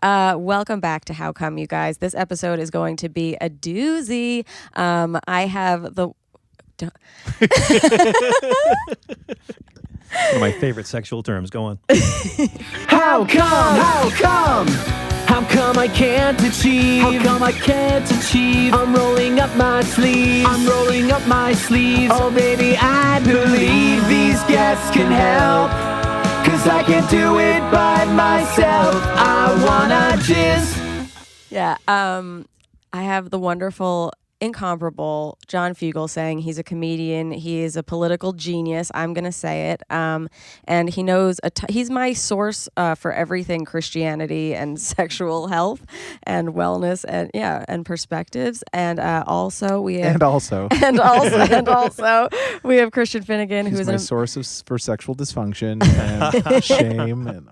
Welcome back to How Come, you guys. This episode is going to be a doozy. I have the... One of my favorite sexual terms. Go on. How come? How come? How come I can't achieve? How come I can't achieve? I'm rolling up my sleeves. I'm rolling up my sleeves. Oh, baby, I believe these guests can help. 'Cause I can't do it by myself. I wanna jizz. Yeah, I have the wonderful, incomparable John Fugelsang. He's a comedian. He is a political genius. I'm going to say it. And he knows, he's my source for everything Christianity and sexual health and wellness and perspectives. And also we have... And also we have Christian Finnegan, who He's is my source for sexual dysfunction and shame.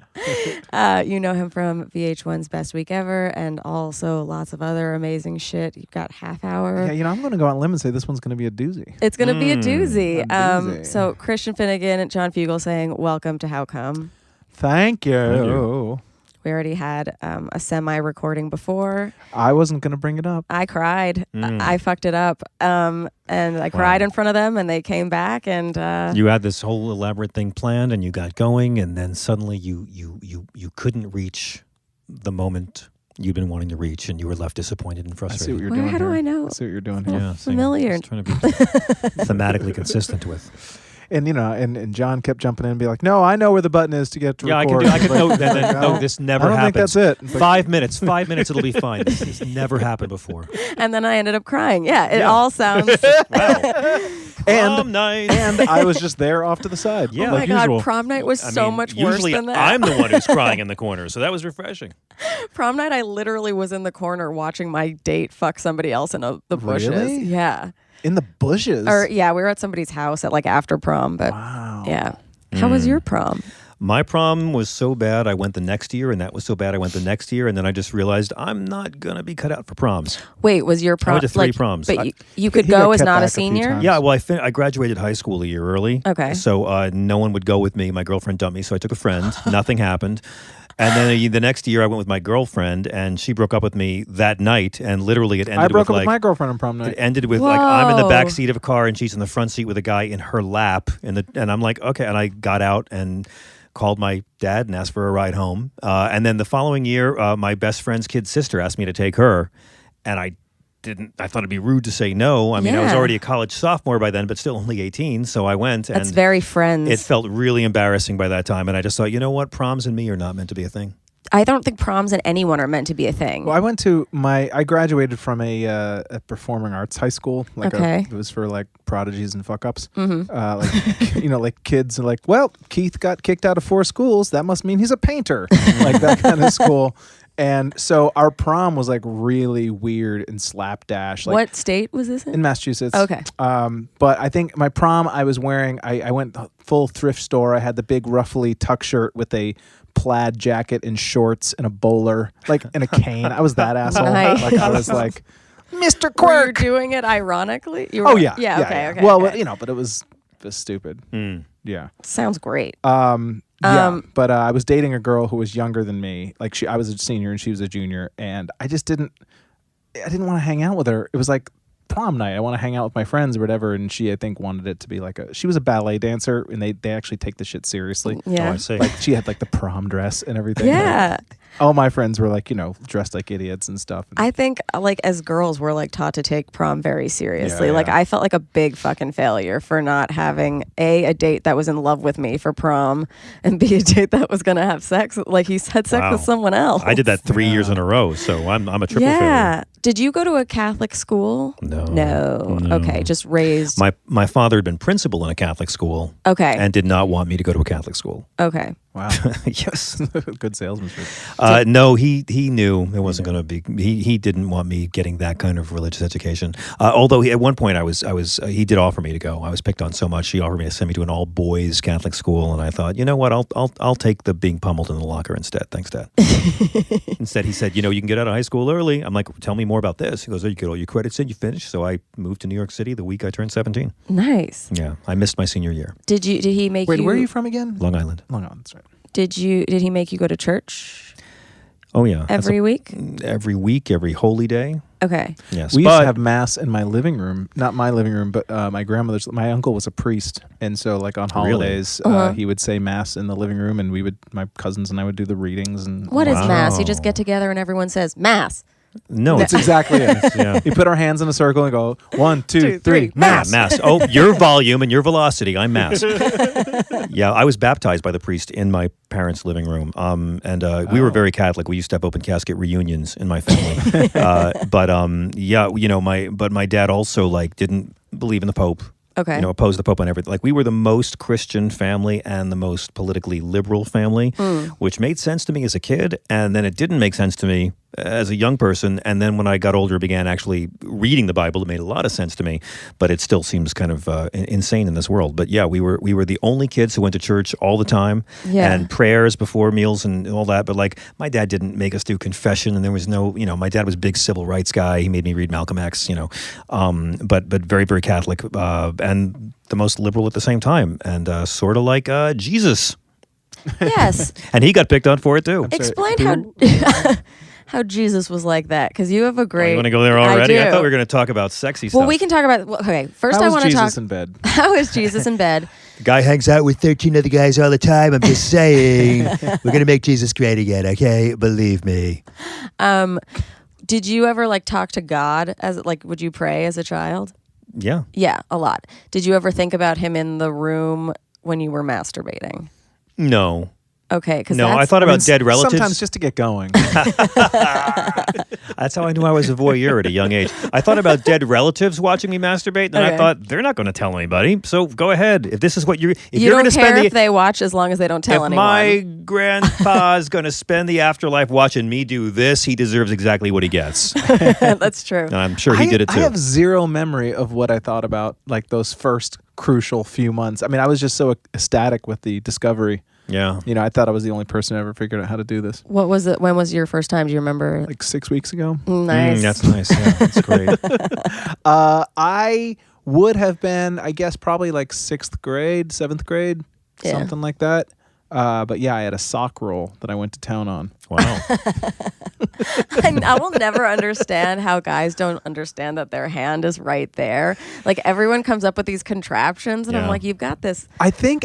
And you know him from VH1's Best Week Ever and also lots of other amazing shit. You've got Half Hour. Yeah, I'm going to go out on a limb and say this one's going to be a doozy. It's going to be a doozy. A doozy. So Christian Finnegan and John Fugelsang, welcome to How Come. Thank you. Thank you. We already had a semi-recording before. I wasn't going to bring it up. I cried. I fucked it up. And I cried in front of them, and they came back. And you had this whole elaborate thing planned, and you got going, and then suddenly you couldn't reach the moment you'd been wanting to reach, and you were left disappointed and I frustrated. see what you're doing how do here. I know? I see what you're doing here. Yeah, familiar. Just trying to be thematically consistent with. And and John kept jumping in and be like, "No, I know where the button is to get to Yeah, record." I can know that. No, this never I don't happens. think that's it. It's like, 5 minutes. 5 minutes, it'll be fine. This never happened before. And then I ended up crying. Yeah, it all sounds... Prom night. and I was just there off to the side. Yeah. Oh my like God, usual. prom night was so much worse usually than that. I'm the one who's crying in the corner, so that was refreshing. Prom night, I literally was in the corner watching my date fuck somebody else in the bushes. Really? Yeah. In the bushes. Or yeah, we were at somebody's house at after prom, but Wow. yeah. How was your prom? My prom was so bad I went the next year, and that was so bad I went the next year, and then I just realized I'm not going to be cut out for proms. Wait, was your prom? I went to 3 proms. But you could He got go as kept not a back a few senior? times. Yeah, well, I graduated high school a year early. Okay. So no one would go with me. My girlfriend dumped me, so I took a friend. Nothing happened. And then the next year I went with my girlfriend, and she broke up with me that night, and literally it ended I broke with up with my girlfriend on prom night. It ended with I'm in the back Whoa. seat of a car and she's in the front seat with a guy in her lap, and I'm like, okay, and I got out and called my dad and asked for a ride home. And then the following year, my best friend's kid's sister asked me to take her, and I thought it'd be rude to say no. I mean, I was Yeah. already a college sophomore by then, but still only 18, so I went. That's and very Friends. it felt really embarrassing by that time, and I just thought, you know what, proms and me are not meant to be a thing. I don't think proms and anyone are meant to be a thing. Well, I graduated from a performing arts high school. Okay. It was for prodigies and fuck ups. Mm-hmm. Kids are like, well, Keith got kicked out of 4 schools. That must mean he's a painter. Like that kind of school. And so our prom was really weird and slapdash. What state was this In Massachusetts. Okay. But I think my prom, I was wearing, I went full thrift store. I had the big ruffly tuck shirt with a plaid jacket and shorts and a bowler, and a cane. I was that asshole. Nice. I was like, Mr. Were Quirk. you doing it ironically? You were, Oh yeah. Yeah. Okay. Well, okay. but it was stupid. Yeah. Sounds great. But I was dating a girl who was younger than me. I was a senior and she was a junior, and I didn't want to hang out with her. It was like prom night. I want to hang out with my friends or whatever, and she, I think, wanted it to be she was a ballet dancer, and they actually take the shit seriously. Yeah. Oh, I see. She had the prom dress and everything. Yeah. All my friends were dressed like idiots and stuff. I think as girls we're taught to take prom very seriously. Yeah, yeah. I felt like a big fucking failure for not having a date that was in love with me for prom, and B, a date that was gonna have sex. He had sex Wow. with someone else. I did that 3 years in a row, so I'm a triple Yeah. failure. Did you go to a Catholic school? No. Okay, just raised. My father had been principal in a Catholic school Okay. and did not want me to go to a Catholic school. Okay. Wow. Yes. Good salesmanship. No, he knew it wasn't going to be. He didn't want me getting that kind of religious education. Although at one point he did offer me to go. I was picked on so much. He offered me to send me to an all boys Catholic school, and I thought, you know what, I'll take the being pummeled in the locker instead. Thanks, Dad. Instead, he said, you can get out of high school early. I'm like, tell me more about this. He goes, you get all your credits in, you finish. So I moved to New York City the week I turned 17. Nice. Yeah, I missed my senior year. Did he make Wait, you? where are you from again? Long Island. Long Island. That's right. Did he make you go to church? Oh yeah, Every week? every week, every holy day. Okay. Yes, We used but to have mass in my living room. Not my living room, but my uncle was a priest. And so like on holidays, he would say mass in the living room, and my cousins and I would do the readings. And What is mass? You Wow. just get together and everyone says mass. no, That's exactly it. yeah. You put our hands in a circle and go 1, 2, 3, mass. Mass. Oh, your volume and your velocity. I'm mass. Yeah, I was baptized by the priest in my parents' living room. And we were very Catholic. We used to have open casket reunions in my family. But my dad also like didn't believe in the Pope. Okay. Opposed the Pope on everything. Like we were the most Christian family and the most politically liberal family, which made sense to me as a kid, and then it didn't make sense to me as a young person. And then when I got older, began actually reading the Bible. It made a lot of sense to me, but it still seems kind of insane in this world. But yeah, we were the only kids who went to church all the time, and prayers before meals and all that. But like my dad didn't make us do confession, and there was no, my dad was a big civil rights guy. He made me read Malcolm X, but very, very Catholic, and the most liberal at the same time, and sort of like Jesus. Yes. And he got picked on for it too. Explain how Jesus was like that, because you have a great. You want to go there already? I I thought we were going to talk about sexy stuff. Well, we can talk about. Okay, first How I was want to talk. Jesus in bed? How is Jesus in bed? The guy hangs out with 13 other guys all the time. I'm just saying. We're going to make Jesus great again, okay? Believe me. Did you ever like talk to God would you pray as a child? Yeah. Yeah, a lot. Did you ever think about him in the room when you were masturbating? No. Okay, because No, I thought about dead relatives. Sometimes just to get going. That's how I knew I was a voyeur at a young age. I thought about dead relatives watching me masturbate, and I thought they're not going to tell anybody. So go ahead. If this is what you're, if you you're don't going to care spend if they watch as long as they don't tell anyone. my grandpa's going to spend the afterlife watching me do this, he deserves exactly what he gets. That's true. And I'm sure he did it too. I have zero memory of what I thought about like those first crucial few months. I mean, I was just so ecstatic with the discovery. Yeah. I thought I was the only person who ever figured out how to do this. What was it? When was your first time? Do you remember? Like 6 weeks ago. Nice. That's nice. Yeah, that's great. I would have been, I guess, probably like 6th grade, 7th grade, something like that. But yeah, I had a sock roll that I went to town on. Wow. I will never understand how guys don't understand that their hand is right there. Like everyone comes up with these contraptions, and I'm like, you've got this. I think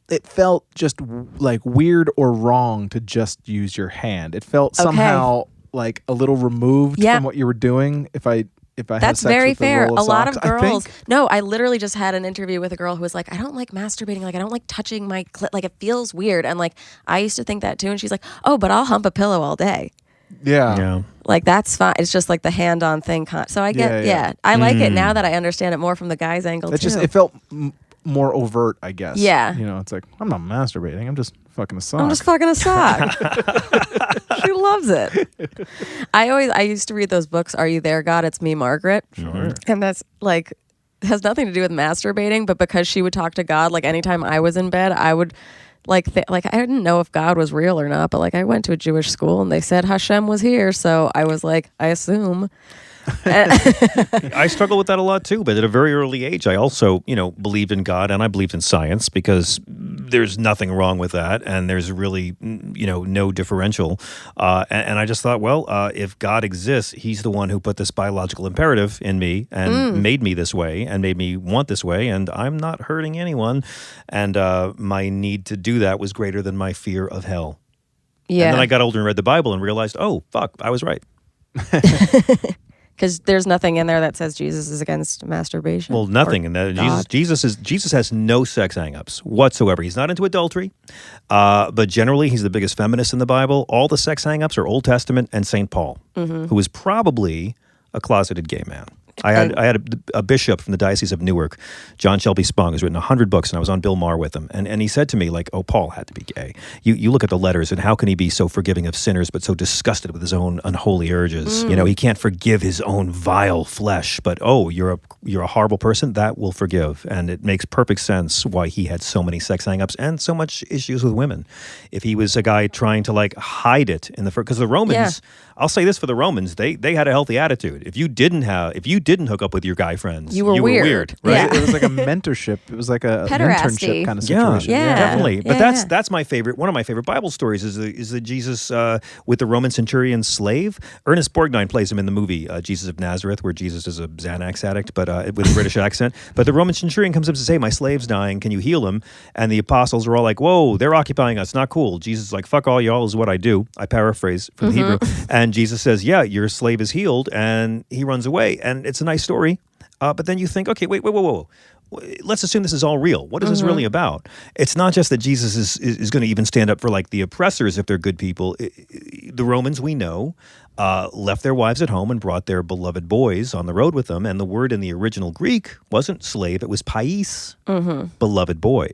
it felt just like weird or wrong to just use your hand. It felt somehow like a little removed from what you were doing. If I That's had sex very with fair. roll A lot of socks, girls. No, I literally just had an interview with a girl who was like, I don't like masturbating. Like, I don't like touching my clit. Like, it feels weird. And like, I used to think that too. And she's like, oh, but I'll hump a pillow all day. Yeah. Like, that's fine. It's just like the hand-on thing. So I get, I like it now that I understand it more from the guy's angle It too. it felt more overt, I guess. Yeah. It's like, I'm not masturbating. I'm just fucking a sock. I'm just fucking a sock. She loves it. I used to read those books, Are You There, God? It's Me, Margaret. Sure. And that's like, it has nothing to do with masturbating, but because she would talk to God, like anytime I was in bed, I would like I didn't know if God was real or not, but like I went to a Jewish school and they said Hashem was here. So I was like, I assume. I struggle with that a lot too, but at a very early age, I also, believed in God and I believed in science because there's nothing wrong with that, and there's really, no differential. And I just thought, well, if God exists, He's the one who put this biological imperative in me and made me this way and made me want this way, and I'm not hurting anyone, and my need to do that was greater than my fear of hell. Yeah. And then I got older and read the Bible and realized, oh, fuck, I was right. Because there's nothing in there that says Jesus is against masturbation. Well, nothing in that. Jesus has no sex hang-ups whatsoever. He's not into adultery, but generally he's the biggest feminist in the Bible. All the sex hang-ups are Old Testament and St. Paul, who was probably a closeted gay man. I had a bishop from the Diocese of Newark, John Shelby Spong, who's written 100 books, and I was on Bill Maher with him. And he said to me, like, oh, Paul had to be gay. You look at the letters, and how can he be so forgiving of sinners but so disgusted with his own unholy urges? He can't forgive his own vile flesh, but, oh, you're a horrible person? That will forgive. And it makes perfect sense why he had so many sex hang-ups and so much issues with women. If he was a guy trying to, like, hide it in the first... Because the Romans... Yeah. I'll say this for the Romans, they had a healthy attitude. If you didn't didn't hook up with your guy friends, you were weird. Right? Yeah. It was like a mentorship. It was like a internship kind of situation. Yeah. Definitely. But Yeah. that's my favorite. One of my favorite Bible stories is the Jesus with the Roman centurion's slave. Ernest Borgnine plays him in the movie Jesus of Nazareth, where Jesus is a Xanax addict, but with a British accent. But the Roman centurion comes up to say, "My slave's dying. Can you heal him?" And the apostles are all like, "Whoa, they're occupying us. Not cool." Jesus is like, "Fuck all y'all is what I do." I paraphrase from the Hebrew. And Jesus says, "Yeah, your slave is healed," and he runs away. And it's a nice story. But then you think, okay, wait, whoa. Let's assume this is all real. What is this really about? It's not just that Jesus is going to even stand up for like the oppressors if they're good people. The Romans, we know, left their wives at home and brought their beloved boys on the road with them. And the word in the original Greek wasn't slave, it was pais, beloved boy.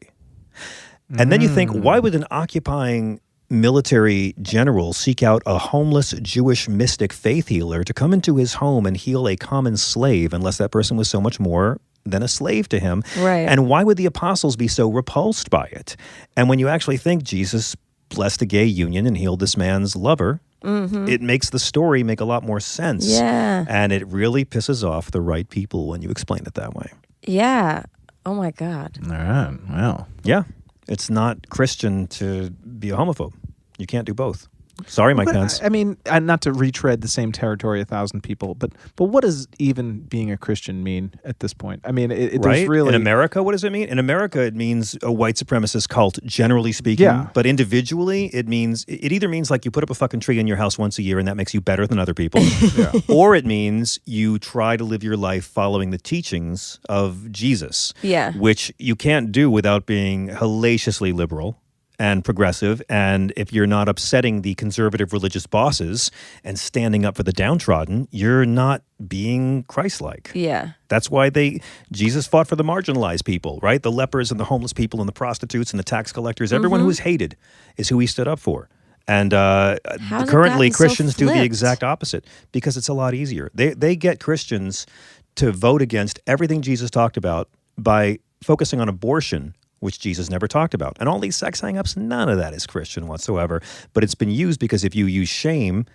And then you think, why would an occupying military general seek out a homeless Jewish mystic faith healer to come into his home and heal a common slave unless that person was so much more than a slave to him? Right. And why would the apostles be so repulsed by it? And when you actually think Jesus blessed a gay union and healed this man's lover, it makes the story make a lot more sense. Yeah. And it really pisses off the right people when you explain it that way. Yeah. Oh my God. All right. Well. Yeah. It's not Christian to be a homophobe. You can't do both. Sorry, Mike Pence. I mean, not to retread the same territory 1,000 people, but what does even being a Christian mean at this point? I mean, right? there's really... In America, what does it mean? In America, it means a white supremacist cult, generally speaking. Yeah. But individually, it either means like you put up a fucking tree in your house once a year and that makes you better than other people. Yeah. Or it means you try to live your life following the teachings of Jesus. Yeah. Which you can't do without being hellaciously liberal and progressive, and if you're not upsetting the conservative religious bosses and standing up for the downtrodden, you're not being Christ-like. Yeah. That's why Jesus fought for the marginalized people, right? The lepers and the homeless people and the prostitutes and the tax collectors. Everyone who is hated is who he stood up for. And currently Christians do the exact opposite because it's a lot easier. They get Christians to vote against everything Jesus talked about by focusing on abortion, which Jesus never talked about. And all these sex hang-ups, none of that is Christian whatsoever. But it's been used because if you use shame,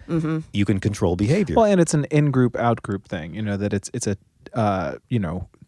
you can control behavior. Well, and it's an in-group, out-group thing, that it's a,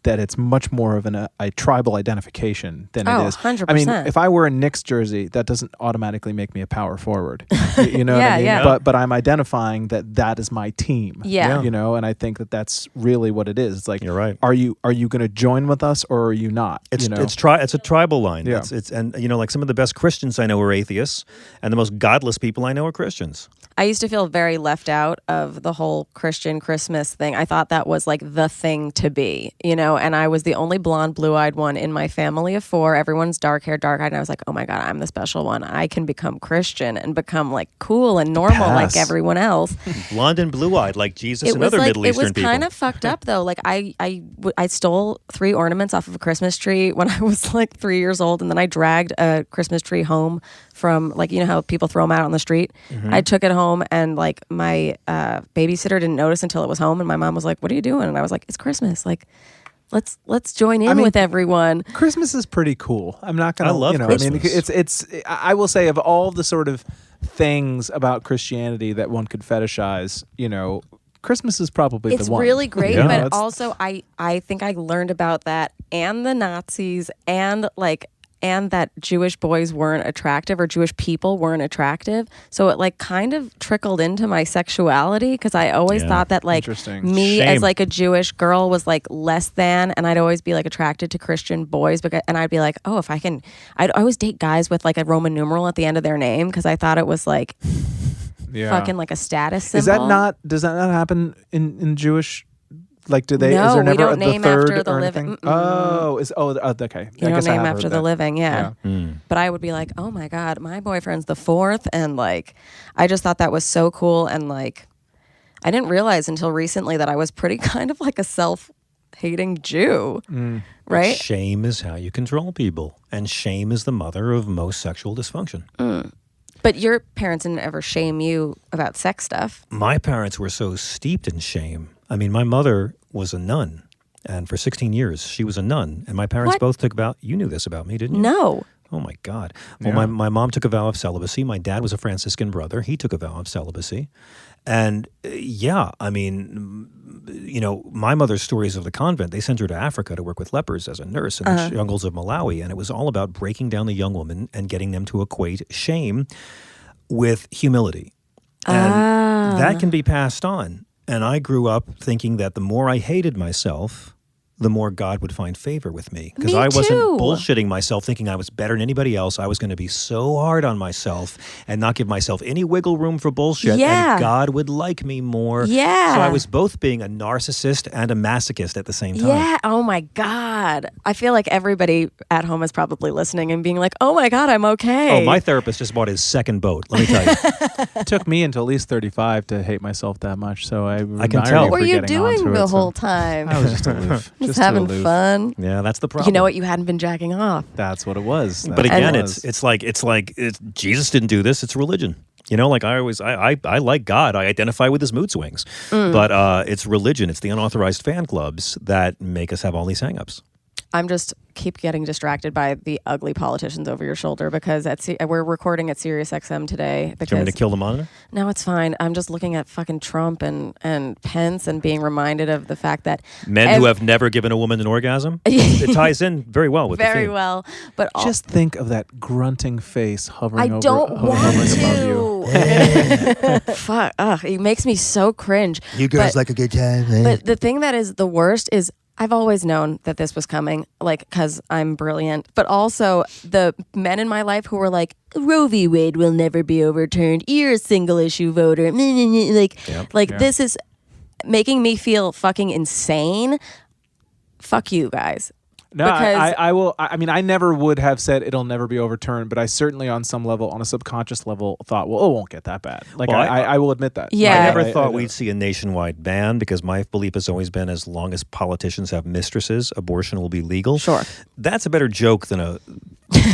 that it's much more of a tribal identification than it is. 100%. I mean, if I wear a Knicks jersey, that doesn't automatically make me a power forward. You know what I mean? Yeah. But I'm identifying that is my team. Yeah. And I think that's really what it is. It's like, you're right. Are you going to join with us or are you not? It's a tribal line. Yeah. And like some of the best Christians I know are atheists, and the most godless people I know are Christians. I used to feel very left out of the whole Christian Christmas thing. I thought that was like the thing to be, and I was the only blonde, blue-eyed one in my family of 4. Everyone's dark-haired, dark-eyed, and I was like, oh my God, I'm the special one. I can become Christian and become like cool and normal like everyone else. Blonde and blue-eyed like Jesus and other Middle Eastern people. It was kind of fucked up though. Like I stole 3 ornaments off of a Christmas tree when I was like 3 years old, and then I dragged a Christmas tree home from how people throw them out on the street. I took it home, and like my babysitter didn't notice until it was home, and my mom was like, "What are you doing?" And I was like, "It's Christmas. Like, let's join in with everyone." Christmas is pretty cool. I'm not gonna. I love Christmas. It's. I will say, of all the sort of things about Christianity that one could fetishize, Christmas is probably the one. It's really great, Yeah. but also I think I learned about that and the Nazis and that Jewish boys weren't attractive or Jewish people weren't attractive. So it kind of trickled into my sexuality because I always thought that Interesting. me Shame. as a Jewish girl was less than, and I'd always be attracted to Christian boys and I'd be like, oh, if I can, I'd always date guys with a Roman numeral at the end of their name because I thought it was fucking a status symbol. Does that not happen in Jewish? Do they? No, is there we never don't the name third after the or living. anything? Okay. You I don't guess I name have after heard the that. living, yeah. But I would be like, oh my God, my boyfriend's the 4th. And I just thought that was so cool. And I didn't realize until recently that I was pretty kind of a self-hating Jew, right? Shame is how you control people. And shame is the mother of most sexual dysfunction. But your parents didn't ever shame you about sex stuff. My parents were so steeped in shame. I mean, my mother was a nun, and for 16 years she was a nun. And my parents both took a vow. You knew this about me, didn't you? No. Oh my God. Well, my mom took a vow of celibacy. My dad was a Franciscan brother. He took a vow of celibacy. And I mean, my mother's stories of the convent, they sent her to Africa to work with lepers as a nurse in the jungles of Malawi. And it was all about breaking down the young woman and getting them to equate shame with humility. And that can be passed on. And I grew up thinking that the more I hated myself, the more God would find favor with me. Because I wasn't bullshitting myself thinking I was better than anybody else. I was going to be so hard on myself and not give myself any wiggle room for bullshit. Yeah. And God would like me more. Yeah. So I was both being a narcissist and a masochist at the same time. Yeah. Oh my God. I feel like everybody at home is probably listening and being like, oh my God, I'm okay. Oh, my therapist just bought his second boat. Let me tell you. It took me until at least 35 to hate myself that much. So I can tell. What were you doing the whole time? I was just aloof. Just having fun. Yeah, that's the problem. You know what? You hadn't been jacking off. That's what it was. But again, it's like Jesus didn't do this. It's religion. Like I like God. I identify with his mood swings. But it's religion. It's the unauthorized fan clubs that make us have all these hangups. I'm just keep getting distracted by the ugly politicians over your shoulder because we're recording at SiriusXM today. Because Do you want me to kill the monitor? No, it's fine. I'm just looking at fucking Trump and Pence and being reminded of the fact that men who have never given a woman an orgasm. It ties in very well with the very theme. well. But just think of that grunting face hovering I don't want to. Fuck. Ugh, it makes me so cringe. You girls like a good time, man. But the thing that is the worst is I've always known that this was coming, because I'm brilliant. But also the men in my life who were like, Roe v. Wade will never be overturned. You're a single issue voter. This is making me feel fucking insane. Fuck you guys. No, I will. I mean, I never would have said it'll never be overturned, but I certainly, on some level, on a subconscious level, thought, well, it won't get that bad. I will admit that. Yeah. I never thought we'd see a nationwide ban because my belief has always been as long as politicians have mistresses, abortion will be legal. Sure. That's a better joke than a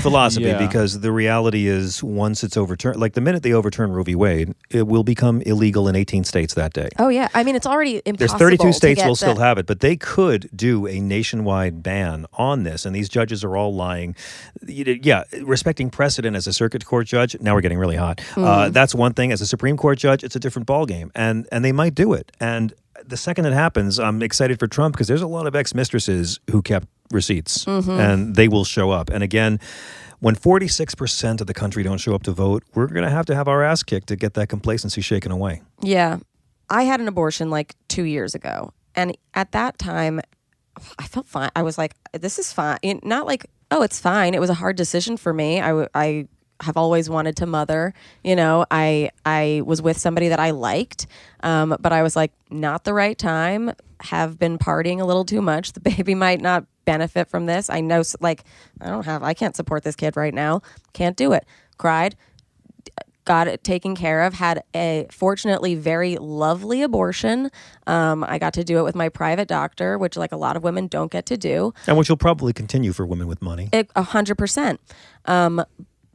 philosophy because the reality is once it's overturned, like the minute they overturn Roe v. Wade, it will become illegal in 18 states that day. Oh, yeah. I mean, it's already impossible. There's 32 states will still have it, but they could do a nationwide ban on this, and these judges are all lying. Respecting precedent as a circuit court judge, now we're getting really hot. That's one thing. As a Supreme Court judge, it's a different ballgame, and they might do it. And the second it happens, I'm excited for Trump because there's a lot of ex-mistresses who kept receipts, and they will show up. And again, when 46% of the country don't show up to vote, we're going to have our ass kicked to get that complacency shaken away. Yeah. I had an abortion 2 years ago. And at that time, I felt fine. I was like, this is fine. Not like, oh, it's fine. It was a hard decision for me. I have always wanted to mother. I was with somebody that I liked, but I was like, not the right time. Have been partying a little too much. The baby might not benefit from this. I know, I can't support this kid right now. Can't do it. Cried. Got it taken care of, had a fortunately very lovely abortion. I got to do it with my private doctor, which a lot of women don't get to do. And which will probably continue for women with money. 100%.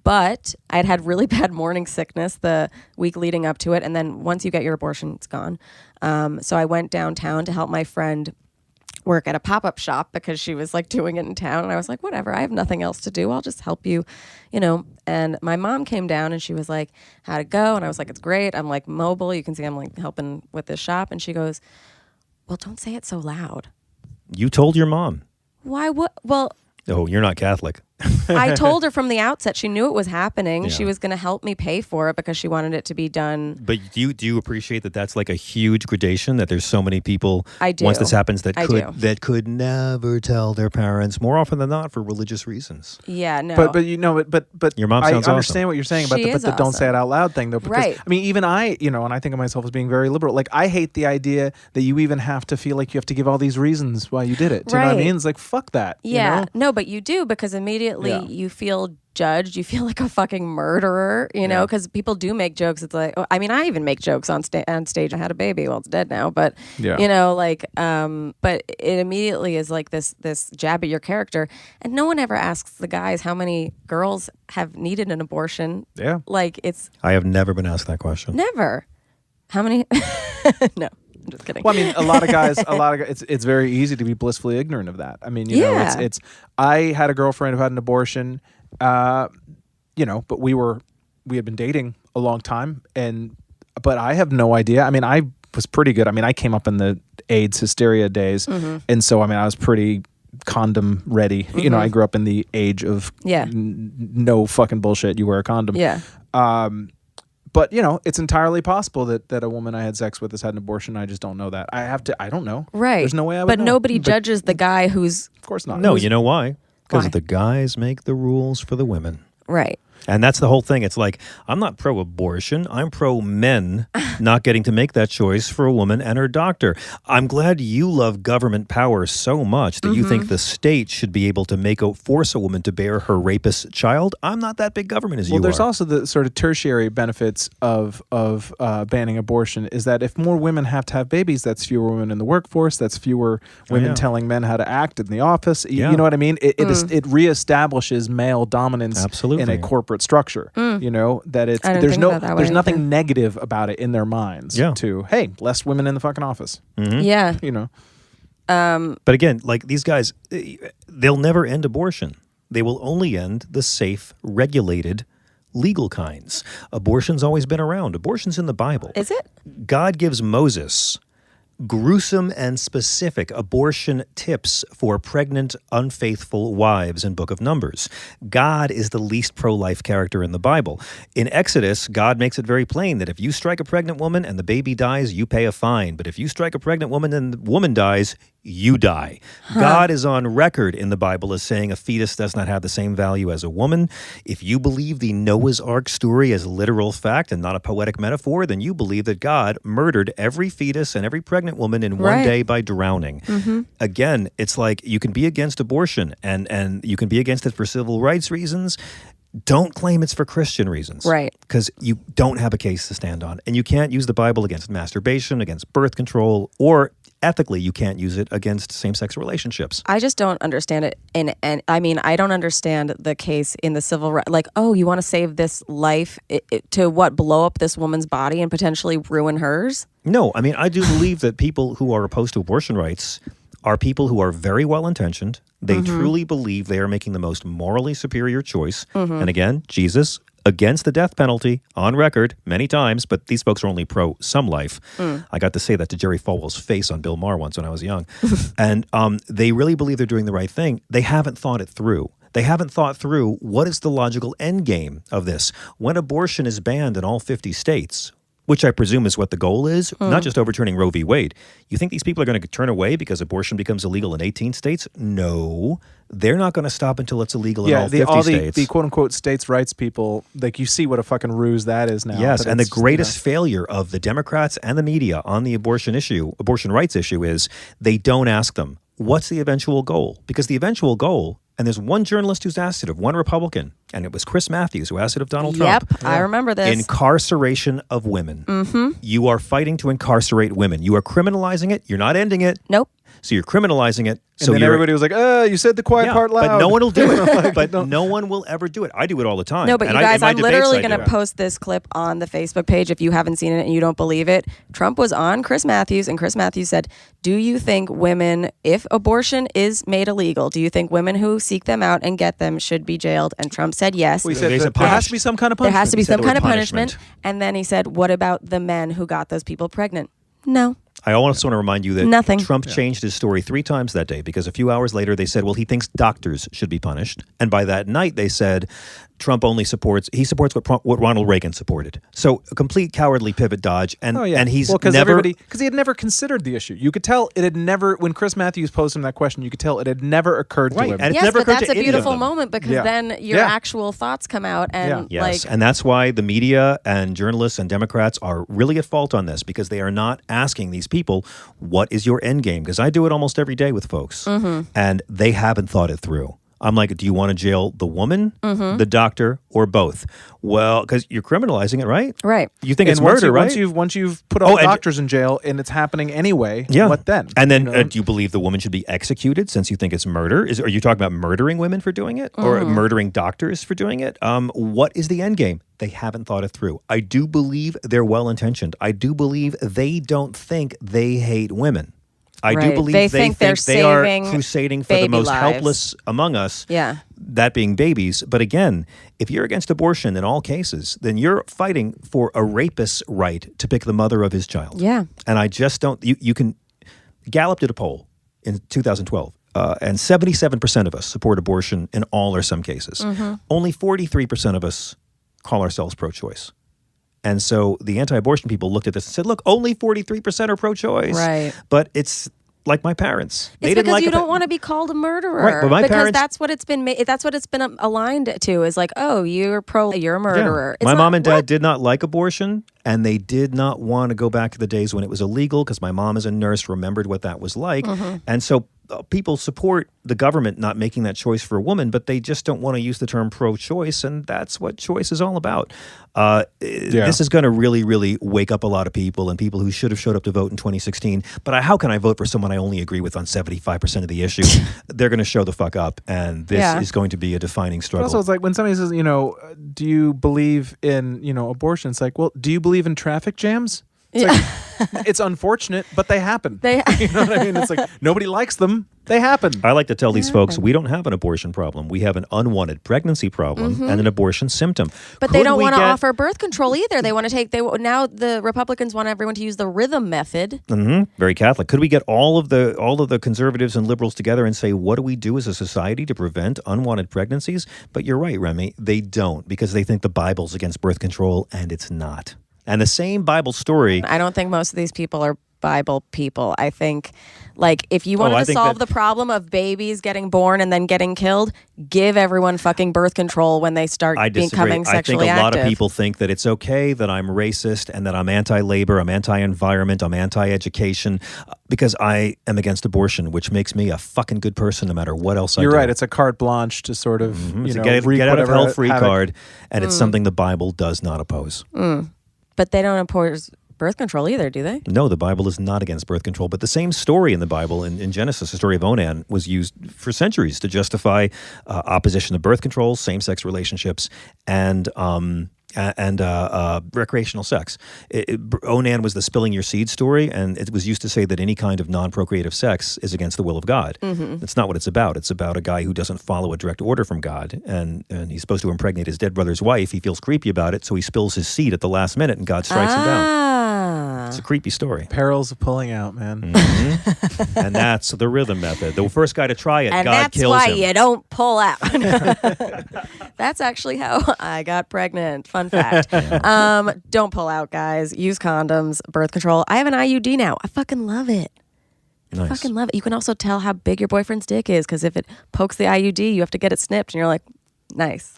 But I'd had really bad morning sickness the week leading up to it. And then once you get your abortion, it's gone. So I went downtown to help my friend work at a pop-up shop because she was doing it in town. And I was like, whatever, I have nothing else to do. I'll just help you, And my mom came down and she was like, how'd it go? And I was like, it's great. I'm mobile. You can see I'm helping with this shop. And she goes, well, don't say it so loud. You told your mom. Why? What? Well, oh, you're not Catholic. I told her from the outset. She knew it was happening. Yeah. She was going to help me pay for it because she wanted it to be done. But do you appreciate that that's a huge gradation, that there's so many people I do. once this happens that I could never tell their parents, more often than not for religious reasons. Yeah, no. But Your mom sounds I understand awesome. what you're saying about She the is don't say it out loud thing though. Because, Right. I mean, even and I think of myself as being very liberal. I hate the idea that you even have to feel like you have to give all these reasons why you did it. Do you know what I Right. mean? It's fuck that. Yeah, You know? no, but you do because immediately you feel judged. You feel like a fucking murderer, because people do make jokes. It's like, I mean, I even make jokes on stage. I had a baby. Well, it's dead now, but but it immediately is this jab at your character. And no one ever asks the guys how many girls have needed an abortion. Yeah. I have never been asked that question. Never. How many? No. I'm just kidding. Well, I mean, a lot of guys, it's very easy to be blissfully ignorant of that. I mean, I had a girlfriend who had an abortion, but we had been dating a long time, but I have no idea. I mean, I was pretty good. I mean, I came up in the AIDS hysteria days. And so, I mean, I was pretty condom ready. You know, I grew up in the age of no fucking bullshit. You wear a condom. Yeah. But, you know, it's entirely possible that a woman I had sex with has had an abortion. I just don't know that. I don't know. Right. There's no way I would But know. nobody judges the guy who's... Of course not. No, you know why? Because Why? the guys make the rules for the women. Right. And that's the whole thing. It's like, I'm not pro-abortion. I'm pro-men not getting to make that choice for a woman and her doctor. I'm glad you love government power so much that you think the state should be able to force a woman to bear her rapist child. I'm not that big government as you are. Well, there's also the sort of tertiary benefits of banning abortion is that if more women have to have babies, that's fewer women in the workforce. That's fewer women telling men how to act in the office. You know what I mean? It reestablishes male dominance Absolutely. in a corporate structure. You know, that it's there's nothing negative about it in their minds to, hey, less women in the fucking office. Yeah. You know. But again, like these guys, they'll never end abortion. They will only end the safe, regulated, legal kinds. Abortion's always been around. Abortion's in the Bible. Is it? God gives Moses gruesome and specific abortion tips for pregnant, unfaithful wives in Book of Numbers. God is the least pro-life character in the Bible. In Exodus, God makes it very plain that if you strike a pregnant woman and the baby dies, you pay a fine. But if you strike a pregnant woman and the woman dies, you die. God is on record in the Bible as saying a fetus does not have the same value as a woman. If you believe the Noah's Ark story as literal fact and not a poetic metaphor, then you believe that God murdered every fetus and every pregnant woman in one day by drowning. Again, it's like you can be against abortion and you can be against it for civil rights reasons. Don't claim it's for Christian reasons. Right. Because you don't have a case to stand on. And you can't use the Bible against masturbation, against birth control, or ethically, you can't use it against same-sex relationships. I just don't understand it. And I mean, I don't understand the case in the civil rights. Like, oh, you want to save this life to what? Blow up this woman's body and potentially ruin hers? No, I mean, I do believe that people who are opposed to abortion rights are people who are very well-intentioned. They truly believe they are making the most morally superior choice. And again, Jesus, against the death penalty, on record, many times, but these folks are only pro some life. I got to say that to Jerry Falwell's face on Bill Maher once when I was young. And they really believe they're doing the right thing. They haven't thought it through. They haven't thought through what is the logical end game of this. When abortion is banned in all 50 states, which I presume is what the goal is, not just overturning Roe v. Wade. You think these people are going to turn away because abortion becomes illegal in 18 states? No. They're not going to stop until it's illegal in all 50 states. The quote-unquote states' rights people, like you see what a fucking ruse that is now. Yes, and the greatest failure of the Democrats and the media on the abortion rights issue is they don't ask them, what's the eventual goal? Because the eventual goal, and there's one journalist who's asked it of one Republican, and it was Chris Matthews who asked it of Donald Trump. Yep, I remember this. Incarceration of women. You are fighting to incarcerate women. You are criminalizing it. You're not ending it. Nope. So you're criminalizing it. So then everybody was like, you said the quiet part loud. But no one will do it. But no one will ever do it. I do it all the time. No, but and you guys, I'm literally going to post this clip on the Facebook page if you haven't seen it and you don't believe it. Trump was on Chris Matthews, and Chris Matthews said, do you think women, if abortion is made illegal, do you think women who seek them out and get them should be jailed? And Trump said yes. Well, he said there has to be some kind of punishment. There has to be some kind of punishment. And then he said, what about the men who got those people pregnant? No. I also want to remind you that Nothing. Trump changed his story 3 times that day because a few hours later they said, well, he thinks doctors should be punished. And by that night they said Trump only supports what Ronald Reagan supported. So a complete cowardly pivot dodge. And he's because he had never considered the issue. You could tell it had never, when Chris Matthews posed him that question, you could tell it had never occurred to him. And yes, never but that's to a any beautiful of them. moment because then your actual thoughts come out and Yes, and that's why the media and journalists and Democrats are really at fault on this because they are not asking these people, what is your end game? Because I do it almost every day with folks, and they haven't thought it through. I'm like, do you want to jail the woman, the doctor, or both? Well, because you're criminalizing it, right? Right. You think it's murder, right? Once you've put all the doctors in jail and it's happening anyway, what then? And then do you believe the woman should be executed since you think it's murder? Are you talking about murdering women for doing it? Or murdering doctors for doing it? What is the end game? They haven't thought it through. I do believe they're well-intentioned. I do believe they don't think they hate women. I do believe they think they are crusading for the most helpless among us, that being babies. But again, if you're against abortion in all cases, then you're fighting for a rapist's right to pick the mother of his child. Yeah. And I just don't, you can, Gallup did a poll in 2012, and 77% of us support abortion in all or some cases. Only 43% of us call ourselves pro-choice. And so the anti-abortion people looked at this and said, look, only 43% are pro-choice. Right. But it's like my parents. It's because you don't want to be called a murderer. Right, but my parents, that's what it's been. That's what it's been aligned to. Is like, oh, you're a murderer. Yeah. My mom and dad did not like abortion, and they did not want to go back to the days when it was illegal because my mom, as a nurse, remembered what that was like, and so people support the government not making that choice for a woman, but they just don't want to use the term pro-choice, and that's what choice is all about. This is going to really, really wake up a lot of people and people who should have showed up to vote in 2016. But how can I vote for someone I only agree with on 75% of the issue? They're going to show the fuck up, and this is going to be a defining struggle. Also, it's like when somebody says, do you believe in, abortion? It's like, well, do you believe in traffic jams? It's like, it's unfortunate, but they happen. You know what I mean? It's like nobody likes them. They happen. I like to tell these folks we don't have an abortion problem. We have an unwanted pregnancy problem and an abortion symptom. But they don't want to offer birth control either. They want to take. Now the Republicans want everyone to use the rhythm method. Very Catholic. Could we get all of the conservatives and liberals together and say, what do we do as a society to prevent unwanted pregnancies? But you're right, Remy. They don't, because they think the Bible's against birth control, and it's not. And the same Bible story. I don't think most of these people are Bible people. I think, like, if you wanted to solve the problem of babies getting born and then getting killed, give everyone fucking birth control when they start becoming sexually active. I think a lot of people think that it's okay that I'm racist and that I'm anti-labor, I'm anti-environment, I'm anti-education, because I am against abortion, which makes me a fucking good person no matter what else I do. You're right. It's a carte blanche to sort of, get out of hell free card, and it's something the Bible does not oppose. But they don't oppose birth control either, do they? No, the Bible is not against birth control. But the same story in the Bible, in Genesis, the story of Onan, was used for centuries to justify opposition to birth control, same-sex relationships, and recreational sex. Onan was the spilling your seed story, and it was used to say that any kind of non-procreative sex is against the will of God. That's not what it's about. It's about a guy who doesn't follow a direct order from God, and he's supposed to impregnate his dead brother's wife. He feels creepy about it, so he spills his seed at the last minute, and God strikes him down. It's a creepy story. Perils of pulling out, man. And that's the rhythm method. The first guy to try it, God kills him. And that's why you don't pull out. That's actually how I got pregnant. Fun fact. Don't pull out, guys. Use condoms, birth control. I have an IUD now. I fucking love it. Nice. I fucking love it. You can also tell how big your boyfriend's dick is, because if it pokes the IUD, you have to get it snipped, and you're like, nice.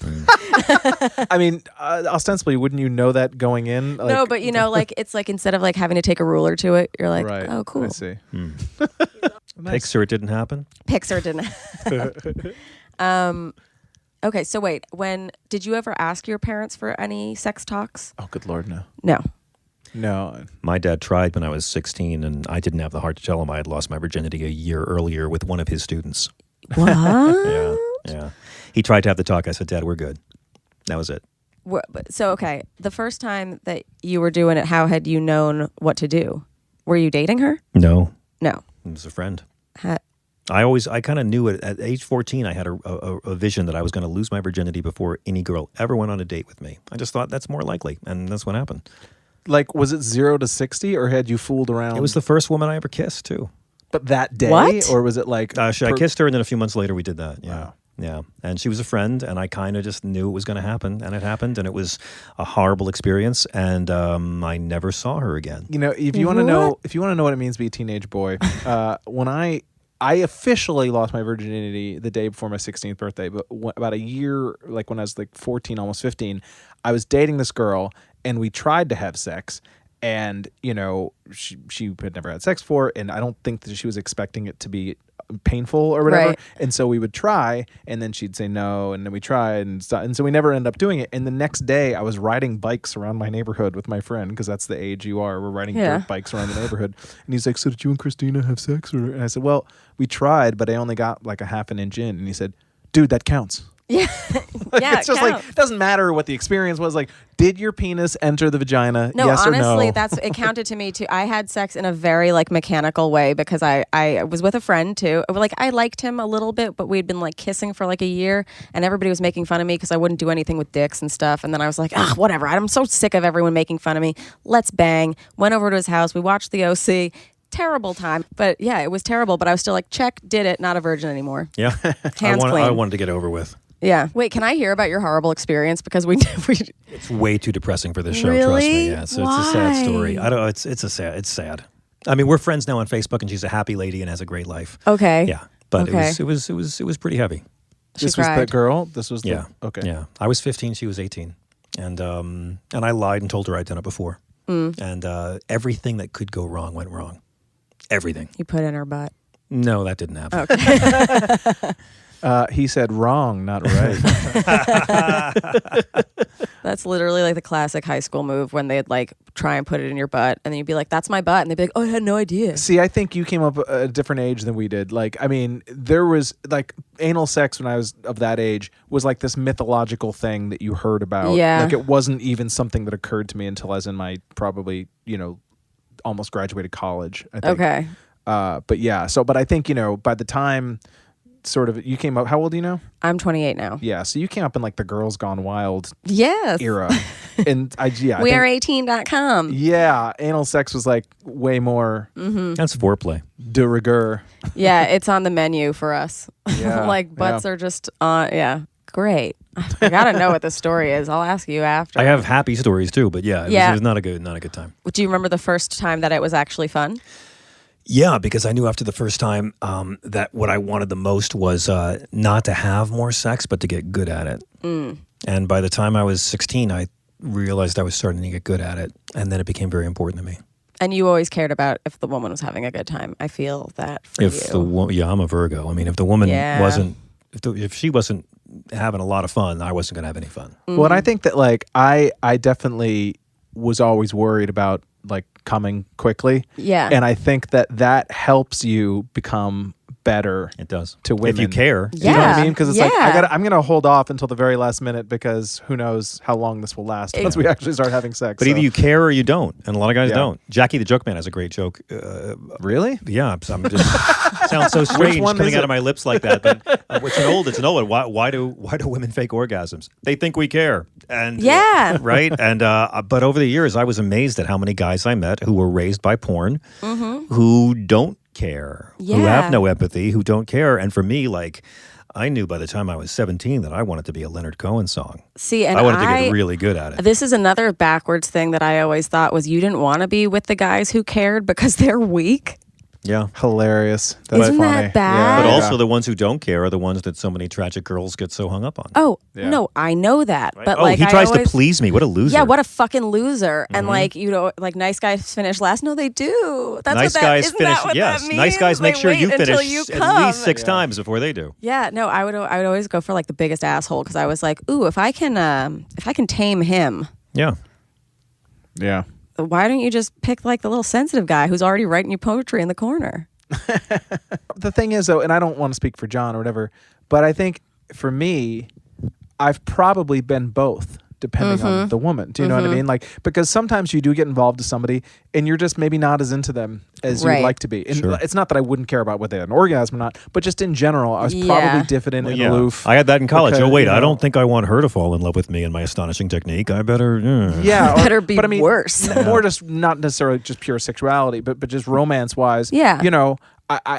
I mean, ostensibly, wouldn't you know that going in? Like, no, but like it's like instead of like having to take a ruler to it, you're like, right. oh, cool. I see. Nice. Pixar, it didn't happen? Pixar didn't. Okay, so wait. When did you ever ask your parents for any sex talks? Oh, good Lord, no. No. My dad tried when I was 16, and I didn't have the heart to tell him I had lost my virginity a year earlier with one of his students. What? Yeah. He tried to have the talk. I said, Dad, we're good. That was it. So, okay, the first time that you were doing it, how had you known what to do? Were you dating her? No. No. It was a friend. I kind of knew it. At age 14, I had a vision that I was going to lose my virginity before any girl ever went on a date with me. I just thought that's more likely, and that's what happened. Like, was it 0 to 60, or had you fooled around? It was the first woman I ever kissed, too. But that day? What? Or was it like... I kissed her, and then a few months later we did that. Yeah. Wow. Yeah, and she was a friend, and I kind of just knew it was going to happen, and it happened, and it was a horrible experience, and I never saw her again. If you want to know, what it means to be a teenage boy, when I officially lost my virginity the day before my 16th birthday, but about a year, like when I was like 14, almost 15, I was dating this girl, and we tried to have sex. And, she had never had sex before, and I don't think that she was expecting it to be painful or whatever. Right. And so we would try, and then she'd say no, and then we tried, and so we never ended up doing it. And the next day, I was riding bikes around my neighborhood with my friend, because that's the age you are. We're riding dirt bikes around the neighborhood. And he's like, so did you and Christina have sex? And I said, well, we tried, but I only got like a half an inch in. And he said, dude, that counts. Yeah. It's just like, it doesn't matter what the experience was. Like, did your penis enter the vagina? No, yes honestly, or no? it counted to me too. I had sex in a very like mechanical way, because I was with a friend too. Like, I liked him a little bit, but we'd been like kissing for like a year, and everybody was making fun of me because I wouldn't do anything with dicks and stuff. And then I was like, whatever. I'm so sick of everyone making fun of me. Let's bang. Went over to his house. We watched the OC. terrible time. But yeah, it was terrible. But I was still like, check, did it, not a virgin anymore. Yeah. Hands clean. I wanted to get over with. Yeah. Wait, can I hear about your horrible experience? Because we It's way too depressing for this show. Really? Trust me. Yeah, it's a sad story. Why? I don't know. It's sad. I mean, we're friends now on Facebook, and she's a happy lady and has a great life. Okay. Yeah, but Okay. it was pretty heavy. This cried. was the girl. This was Yeah. Okay. Yeah. I was 15. She was 18, and I lied and told her I'd done it before, and everything that could go wrong went wrong. Everything. You put in her butt. No, that didn't happen. Okay. He said wrong, not right. That's literally like the classic high school move when they'd like try and put it in your butt, and then you'd be like, "That's my butt," and they'd be like, "Oh, I had no idea." See, I think you came up at a different age than we did. Like, I mean, there was like anal sex when I was of that age was like this mythological thing that you heard about. Yeah. Like, it wasn't even something that occurred to me until I was in my probably, almost graduated college, I think. Okay. But yeah, but I think, by the time sort of you came up, how old are you now? I'm 28 now. Yeah, so you came up in like the Girls Gone Wild Yes. era. And I think, Weare18.com. yeah, anal sex was like way more That's foreplay. de rigueur. Yeah, it's on the menu for us. Yeah, Like butts are just on. Yeah, great. I gotta know what the story is. I'll ask you after. I have happy stories too, but yeah, it was not a good time. Do you remember the first time that it was actually fun? Yeah, because I knew after the first time that what I wanted the most was not to have more sex, but to get good at it. And by the time I was 16, I realized I was starting to get good at it, and then it became very important to me. And you always cared about if the woman was having a good time. I feel that for you. I'm a Virgo. I mean, if the woman Yeah. wasn't, if she wasn't having a lot of fun, I wasn't going to have any fun. Well, and I think that like I definitely was always worried about like coming quickly. Yeah. And I think that helps you become better It does. to women. If you care. Do you know what I Yeah. mean? Because it's like I'm gonna hold off until the very last minute because who knows how long this will last once we actually start having sex. But either you care or you don't, and a lot of guys Yeah. don't. Jackie the Joke Man has a great joke. Really? Yeah, I'm just sounds so strange one coming is out it? of my lips like that. But it's an old one. Why do women fake orgasms? They think we care. And Yeah. right. And but over the years, I was amazed at how many guys I met who were raised by porn, who don't care, who Yeah. have no empathy, who don't care. And for me, like, I knew by the time I was 17 that I wanted to be a Leonard Cohen song. See, and I wanted to get really good at it. This is another backwards thing that I always thought was you didn't want to be with the guys who cared because they're weak. Yeah. Hilarious. That's Isn't funny. that bad? But Yeah. also the ones who don't care are the ones that so many tragic girls get so hung up on. Oh, Yeah. no, I know that. But Oh, like he I tries always, to please me. What a loser. Yeah, what a fucking loser. And like, like nice guys finish last. No, they do. That's nice what that, guys isn't finish. that what Yes, that means? nice guys make They sure wait you until finish you at come. least 6 times before they do. Yeah, no, I would always go for like the biggest asshole because I was like, ooh, if I can tame him, Yeah. Yeah. why don't you just pick like the little sensitive guy who's already writing you poetry in the corner? The thing is, though, and I don't want to speak for John or whatever, but I think for me, I've probably been both, depending on the woman. Do you know what I mean? Like, because sometimes you do get involved with somebody and you're just maybe not as into them as Right. you'd like to be. And Sure. it's not that I wouldn't care about whether they had an orgasm or not, but just in general, I was Yeah. probably diffident and aloof. I had that in college. because, Oh, wait, you I know- don't think I want her to fall in love with me and my astonishing technique. I better. Yeah, Better be but I mean, worse. More just not necessarily just pure sexuality, but just romance wise. Yeah. You know,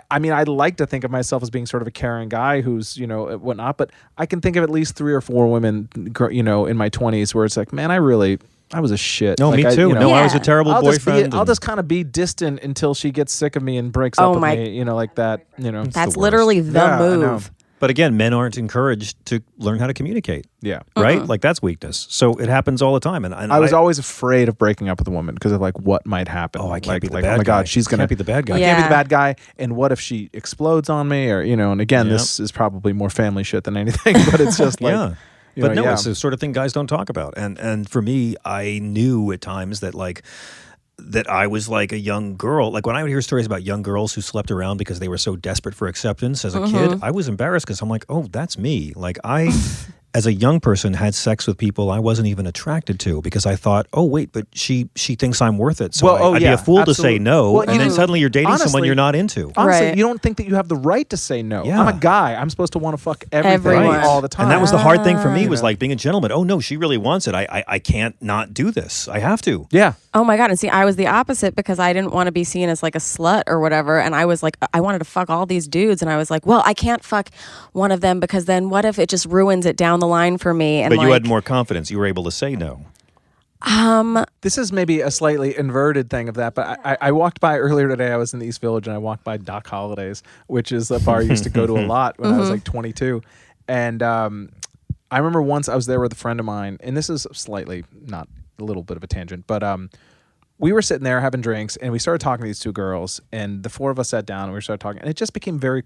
I mean, I'd like to think of myself as being sort of a caring guy who's, whatnot, but I can think of at least 3 or 4 women, in my 20s where it's like, man, I was a shit. No, Like, me too. No, I was a Yeah. terrible boyfriend. I'll just kind of be distant until she gets sick of me and breaks up Oh with my- me, like that, That's the literally the Yeah, I know. move. But again, men aren't encouraged to learn how to communicate, Yeah. right? Like that's weakness. So it happens all the time. And I was always afraid of breaking up with a woman because of like what might happen. Oh, I can't be the like, bad oh my guy. God, she's gonna Can't be the bad guy. I can't be Yeah. the bad guy. And what if she explodes on me? Or and again, Yeah. this is probably more family shit than anything. But it's just like, yeah. you But know, no, yeah. it's the sort of thing guys don't talk about. And for me, I knew at times that that I was like a young girl. Like when I would hear stories about young girls who slept around because they were so desperate for acceptance as a kid, I was embarrassed because I'm like, oh, that's me. Like I as a young person, had sex with people I wasn't even attracted to because I thought, oh, wait, but she thinks I'm worth it. So I'd be a fool to say no. Well, and then suddenly you're dating someone you're not into. Honestly, Right. you don't think that you have the right to say no. Yeah. I'm a guy. I'm supposed to want to fuck everything Everyone. all the time. And that was the hard thing for me was like being a gentleman. Oh, no, she really wants it. I can't not do this. I have to. Yeah. Oh my God. And see, I was the opposite because I didn't want to be seen as like a slut or whatever. And I was like, I wanted to fuck all these dudes. And I was like, well, I can't fuck one of them because then what if it just ruins it down the line for me? And But you like, had more confidence. You were able to say no. This is maybe a slightly inverted thing of that, but I walked by earlier today. I was in the East Village and I walked by Doc Holliday's, which is a bar I used to go to a lot when I was like 22. And I remember once I was there with a friend of mine, and this is slightly not a little bit of a tangent, but we were sitting there having drinks and we started talking to these two girls, and the four of us sat down and we started talking, and it just became very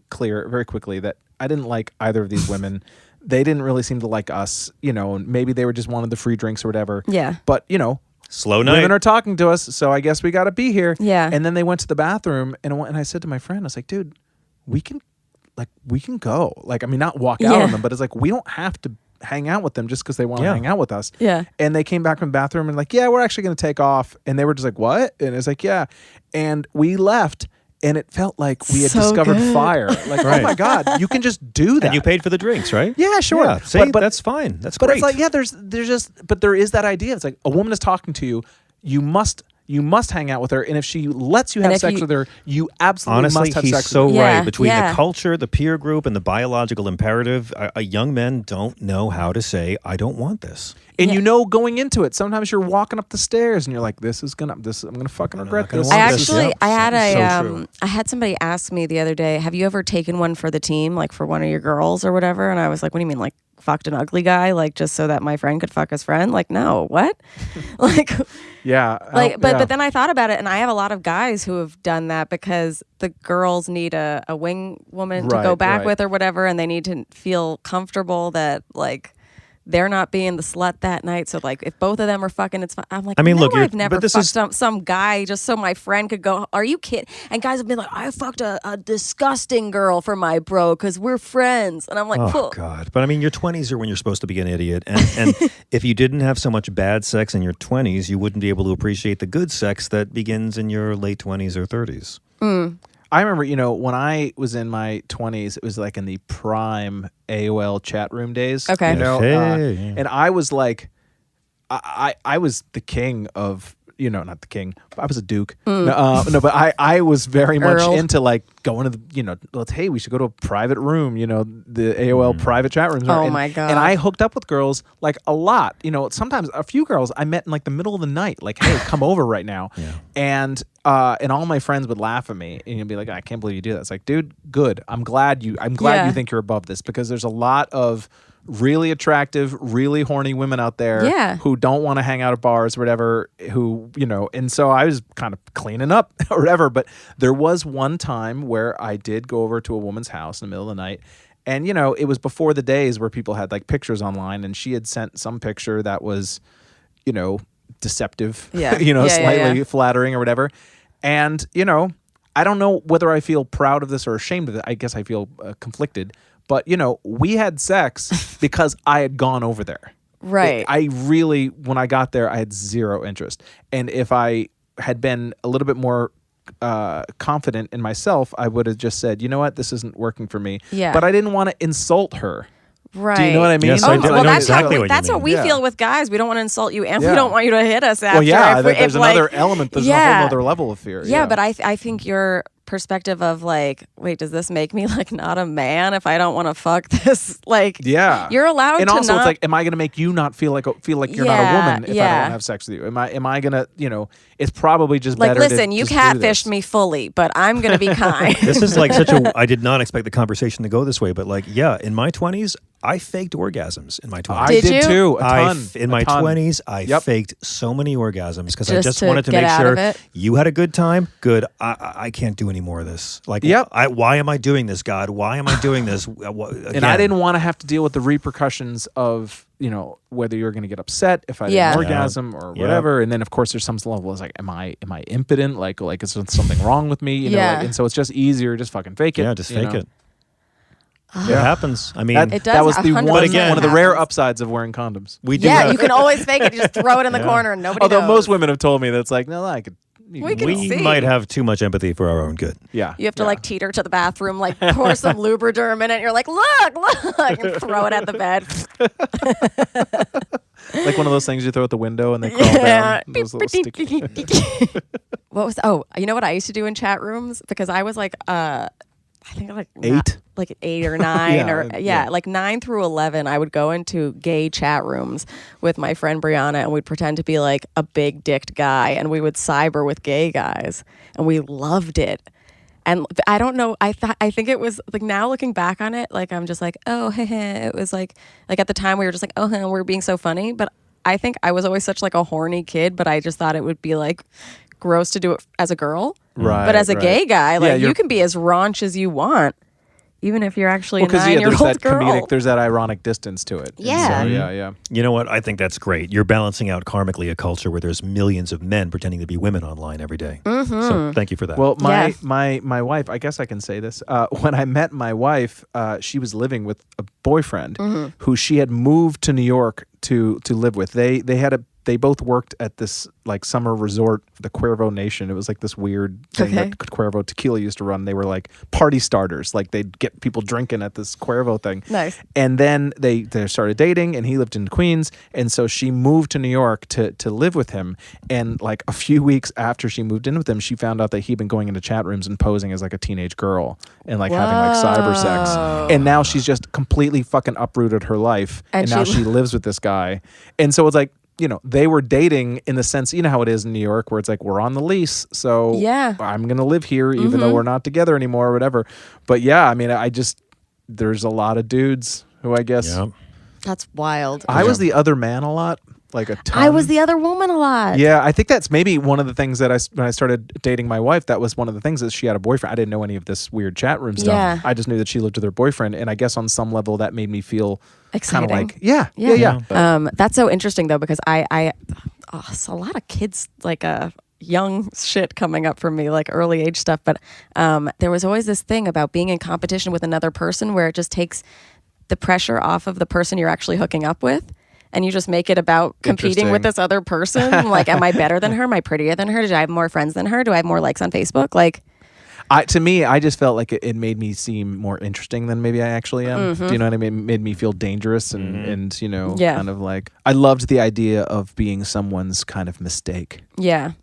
clear very quickly that I didn't like either of these women. They didn't really seem to like us, and maybe they were just wanted the free drinks or whatever. Yeah. But, Slow night. women are talking to us, so I guess we got to be here. Yeah. And then they went to the bathroom, and I said to my friend, I was like, dude, we can go. Like, I mean, not walk out on them, but it's like, we don't have to hang out with them just because they want to hang out with us. Yeah. And they came back from the bathroom and like, yeah, we're actually going to take off. And they were just like, what? And it's like, yeah. And we left. And it felt like we had So discovered good. fire. Like, oh my God, you can just do that. And you paid for the drinks, right? Yeah, sure. Yeah, see, but that's fine. That's but great. it's like, yeah, there's just, but there is that idea. It's like a woman is talking to you. You must hang out with her. And if she lets you have sex with her, you absolutely Honestly, must have he's sex so with her. Yeah, right. Between yeah. the culture, the peer group, and the biological imperative, young men don't know how to say, I don't want this. And going into it, sometimes you're walking up the stairs and you're like, I'm gonna fucking regret this. want I this. actually, Yep. I had So true. I had somebody ask me the other day, have you ever taken one for the team, like for one of your girls or whatever? And I was like, what do you mean, like fucked an ugly guy, like just so that my friend could fuck his friend? Like, no, what? Like, Yeah. but then I thought about it, and I have a lot of guys who have done that because the girls need a wing woman to go back with or whatever, and they need to feel comfortable that like they're not being the slut that night. So like, if both of them are fucking, it's fine. I'm like, I mean, look, I've never but this fucked is some guy just so my friend could go, are you kidding? And guys have been like, I fucked a disgusting girl for my bro because we're friends. And I'm like, Oh, God. But I mean, your 20s are when you're supposed to be an idiot. And if you didn't have so much bad sex in your 20s, you wouldn't be able to appreciate the good sex that begins in your late 20s or 30s. I remember, when I was in my 20s, it was like in the prime AOL chat room days. Okay. And I was like, I was the king of, not the king. I was a duke. No, but I was very much Earl. into like going to the, hey, we should go to a private room, the AOL private chat rooms. Oh and, my God. And I hooked up with girls like a lot. Sometimes a few girls I met in like the middle of the night, like, hey, come over right now. Yeah. And all my friends would laugh at me and you'd be like, I can't believe you do that. It's like, dude, good. I'm glad you think you're above this, because there's a lot of really attractive, really horny women out there who don't want to hang out at bars or whatever, and so I was kind of cleaning up or whatever. But there was one time where I did go over to a woman's house in the middle of the night. And, it was before the days where people had like pictures online, and she had sent some picture that was, deceptive, slightly flattering or whatever. And, I don't know whether I feel proud of this or ashamed of it. I guess I feel conflicted. But, we had sex because I had gone over there. Right. I really, when I got there, I had zero interest. And if I had been a little bit more confident in myself, I would have just said, you know what, this isn't working for me. Yeah. But I didn't want to insult her. Right. Do you know what I mean? Yes, I do. I know that's exactly what you that's mean. what we feel with guys. We don't want to insult you, and we Yeah. don't want you to hit us after. Well, yeah, if there's like, another element. There's a whole other level of fear. Yeah, but I think your perspective of like, wait, does this make me like not a man if I don't want to fuck this? Like, yeah, you're allowed and to also not. it's like, am I going to make you not feel like you're not a woman if I don't have sex with you? Am I going to, it's probably just like, better listen, to you just do catfished this. me fully, but I'm going to be kind. This is like I did not expect the conversation to go this way, but like, yeah, in my 20s, I faked orgasms in my 20s. I Did did you? too. A ton. In my A ton. 20s, I faked so many orgasms because I Just just to wanted to get make out of sure it? you had a good time. Good. I can't do any more of this. Like, why am I doing this, God? Why am I doing this? And I didn't want to have to deal with the repercussions of, whether you're going to get upset if I did an orgasm or whatever. And then of course there's some level is like, am I impotent? Like is there something wrong with me? You know, and so it's just easier, just fucking fake it. Yeah, just fake it. It happens. I mean, It does. that was the 100% one of the rare happens. upsides of wearing condoms. we do Yeah, have, you can always fake it. You just throw it in the corner and nobody Although knows. most women have told me that's like, no, I could. We can we see. might have too much empathy for our own good. Yeah. You have to like teeter to the bathroom, like pour some Lubriderm in it. And you're like, look, and throw it at the bed. Like one of those things you throw at the window and they crawl Yeah. down. Those little sticky. What was? Oh, you know what I used to do in chat rooms because I was like, I think like 8? like 8 or 9 Yeah, or yeah. like 9 through 11. I would go into gay chat rooms with my friend Brianna, and we'd pretend to be like a big dicked guy, and we would cyber with gay guys, and we loved it. And I don't know. I think it was like, now looking back on it, like I'm just like, oh, it was like at the time we were just like, oh, we're being so funny. But I think I was always such like a horny kid, but I just thought it would be like gross to do it as a girl. Right. But as a right. gay guy, like you're- you can be as raunch as you want, even if you're actually a Because 9-year-old there's that girl. comedic, there's that ironic distance to it. And Yeah. so, yeah. You know what? I think that's great. You're balancing out karmically a culture where there's millions of men pretending to be women online every day. So thank you for that. Well, Yeah. my wife, I guess I can say this. When I met my wife, she was living with a boyfriend who she had moved to New York to live with. They both worked at this like summer resort, the Cuervo Nation. It was like this weird thing that Cuervo Tequila used to run. They were like party starters. Like they'd get people drinking at this Cuervo thing. Nice. And then they started dating, and he lived in Queens. And so she moved to New York to live with him. And like a few weeks after she moved in with him, she found out that he'd been going into chat rooms and posing as like a teenage girl and like having like cyber sex. And now she's just completely fucking uprooted her life. And now she lives with this guy. And so it's like, you know, they were dating in the sense, you know how it is in New York where it's like, we're on the lease. So Yeah. I'm going to live here even though we're not together anymore or whatever. But yeah, I mean, there's a lot of dudes who I guess yeah. That's wild. I was the other man a lot, like a ton. I was the other woman a lot. Yeah, I think that's maybe one of the things that when I started dating my wife, that was one of the things, is she had a boyfriend. I didn't know any of this weird chat room stuff. Yeah. I just knew that she lived with her boyfriend. And I guess on some level that made me feel kind Exciting. of like, yeah. That's so interesting though, because I saw a lot of kids like young shit coming up for me, like early age stuff. But there was always this thing about being in competition with another person where it just takes the pressure off of the person you're actually hooking up with. And you just make it about competing with this other person. Like, am I better than her? Am I prettier than her? Do I have more friends than her? Do I have more likes on Facebook? Like, To me, I just felt like it made me seem more interesting than maybe I actually am. Do you know what I mean? It made me feel dangerous and you know, kind of like, I loved the idea of being someone's kind of mistake. yeah.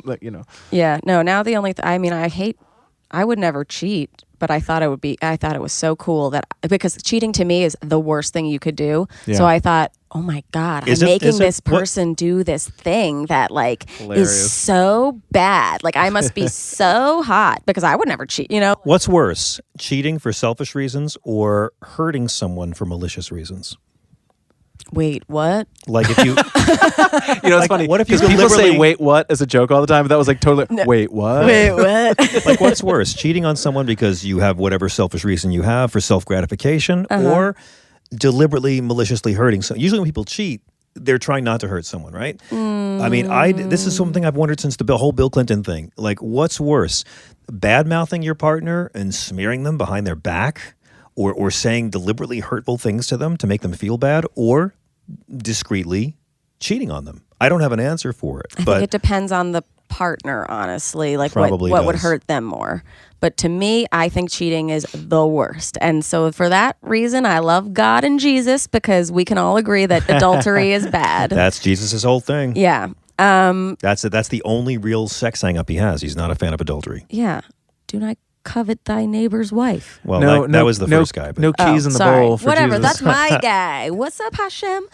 Like, you know. Yeah. No, now the only, I would never cheat, but I thought it was so cool because cheating to me is the worst thing you could do. Yeah. So I thought, oh my God, I'm making this person do this thing that like Hilarious. is so bad. Like I must be so hot because I would never cheat, you know? What's worse, cheating for selfish reasons or hurting someone for malicious reasons? Wait, what? Like if you, You know, it's funny. what if you because people say deliberately- "wait, what" as a joke all the time, but that was like totally "wait, what." Wait, what? like what's worse, cheating on someone because you have whatever selfish reason you have for self-gratification or deliberately, maliciously hurting someone? Usually when people cheat, they're trying not to hurt someone, right? I mean, this is something I've wondered since the whole Bill Clinton thing. Like, what's worse, bad-mouthing your partner and smearing them behind their back, or saying deliberately hurtful things to them to make them feel bad, or discreetly cheating on them? I don't have an answer for it. I think it depends on the partner, honestly. Like what Probably would does. hurt them more. But to me, I think cheating is the worst. And so for that reason, I love God and Jesus because we can all agree that adultery is bad. That's Jesus' whole thing. Yeah. That's it. That's the only real sex hang up he has. He's not a fan of adultery. Yeah. Do not covet thy neighbor's wife. Well, that was the first guy. But No keys in the Sorry. bowl for Whatever. Jesus. That's my guy. What's up, Hashem?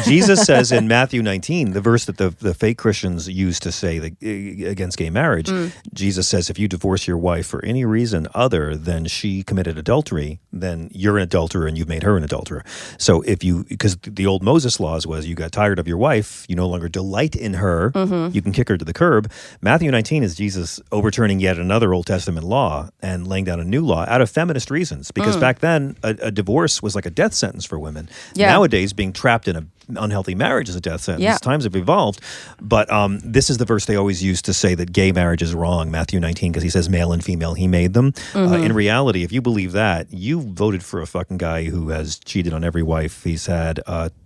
Jesus says in Matthew 19, the verse that the fake Christians use to say against gay marriage, Jesus says, if you divorce your wife for any reason other than she committed adultery, then you're an adulterer and you've made her an adulterer. So because the old Moses laws was you got tired of your wife, you no longer delight in her, you can kick her to the curb. Matthew 19 is Jesus overturning yet another Old Testament law and laying down a new law out of feminist reasons. Because back then, a divorce was like a death sentence for women. Yeah. Nowadays, being trapped in a unhealthy marriage is a death sentence. Yeah. Times have evolved. But this is the verse they always use to say that gay marriage is wrong, Matthew 19, because he says male and female, he made them. In reality, if you believe that, you voted for a fucking guy who has cheated on every wife he's had,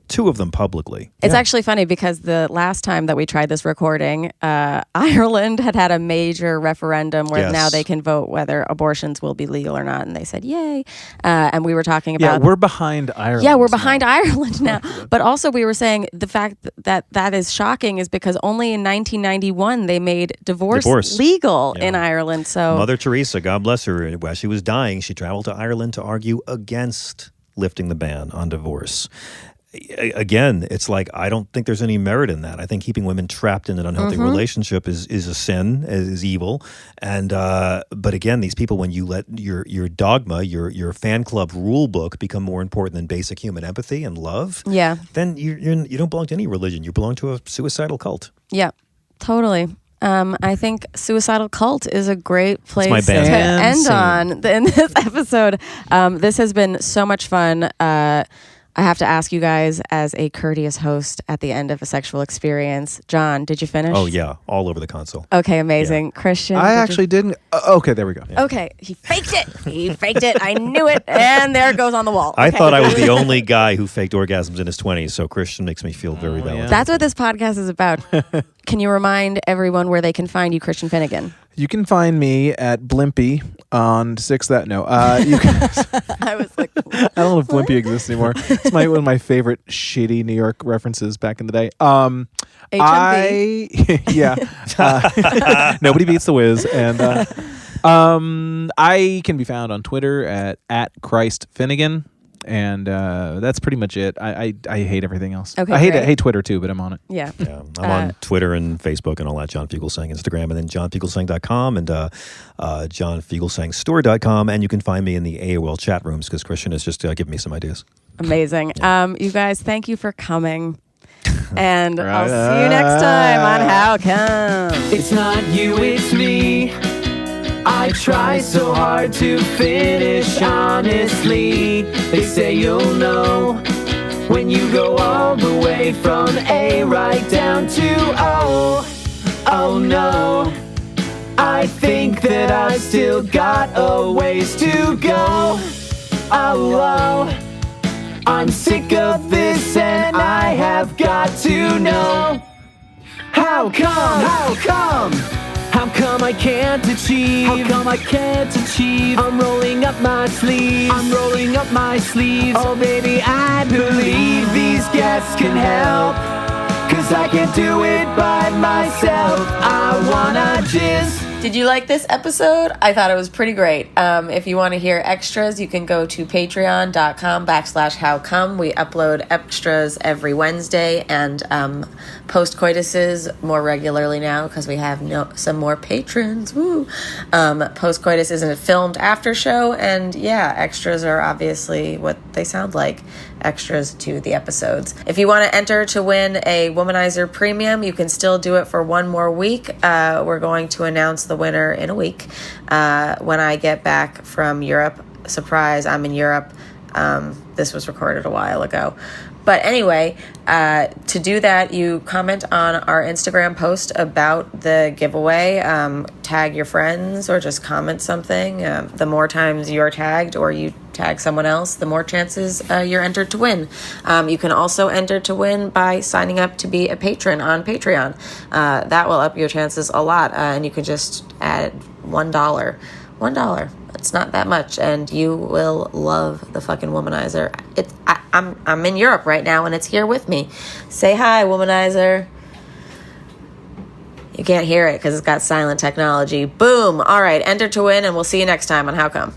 2 of them publicly. It's actually funny because the last time that we tried this recording, Ireland had a major referendum where now they can vote whether abortions will be legal or not, and they said yay. And we were talking about we're behind Ireland. Yeah, we're behind Ireland now. But also we were saying the fact that is shocking is because only in 1991 they made divorce. Legal in Ireland. So Mother Teresa, God bless her, while she was dying, she traveled to Ireland to argue against lifting the ban on divorce. Again, it's like, I don't think there's any merit in that. I think keeping women trapped in an unhealthy relationship is a sin, is evil. And but again, these people, when you let your dogma, your fan club rule book become more important than basic human empathy and love, then you don't belong to any religion. You belong to a suicidal cult. Yeah, totally. I think Suicidal Cult is a great place to band. end on in this episode. This has been so much fun. I have to ask you guys, as a courteous host at the end of a sexual experience, John, did you finish? Oh, yeah. All over the console. Okay, amazing. Christian? I actually didn't. Okay, there we go. Yeah. Okay, he faked it. He faked it. I knew it. And there it goes on the wall. I thought I was the only guy who faked orgasms in his 20s, so Christian makes me feel very validated. That's what this podcast is about. Can you remind everyone where they can find you, Christian Finnegan? You can find me at Blimpie on 6th that. No. You can, I was like, I don't know if Blimpie exists anymore. It's one of my favorite shitty New York references back in the day. Nobody beats the Wiz. And I can be found on Twitter at Christ Finnegan. And that's pretty much it. I hate everything else. Okay, I hate Twitter too, but I'm on it. Yeah. I'm on Twitter and Facebook and all that. John Fugelsang Instagram, and then johnfugelsang.com and johnfugelsangstore.com. And you can find me in the AOL chat rooms because Christian is just giving me some ideas. Amazing. You guys, thank you for coming. And I'll see you next time on How Come. It's not you, it's me. I try so hard to finish honestly. They say you'll know when you go all the way from A right down to O. Oh no, I think that I still got a ways to go. Oh, I'm sick of this and I have got to know. How come? How come? How come I can't achieve? How come I can't achieve? I'm rolling up my sleeves. I'm rolling up my sleeves. Oh baby, I believe these guests can help. 'Cause I can't do it by myself. I wanna jizz. Did you like this episode? I thought it was pretty great. If you want to hear extras, you can go to patreon.com/howcome. We upload extras every Wednesday and Post Coituses more regularly now because we have some more patrons. Woo! Post Coitus is a filmed after show, and extras are obviously what they sound like. Extras to the episodes. If you want to enter to win a Womanizer Premium, you can still do it for one more week. We're going to announce the winner in a week when I get back from Europe. Surprise, I'm in Europe. This was recorded a while ago. But anyway, to do that, you comment on our Instagram post about the giveaway, tag your friends, or just comment something. The more times you're tagged or you tag someone else, the more chances you're entered to win. You can also enter to win by signing up to be a patron on Patreon. That will up your chances a lot, and you can just add $1. It's not that much, and you will love the fucking Womanizer. I'm in Europe right now, and it's here with me. Say hi, Womanizer. You can't hear it because it's got silent technology. Boom. All right, enter to win, and we'll see you next time on How Come.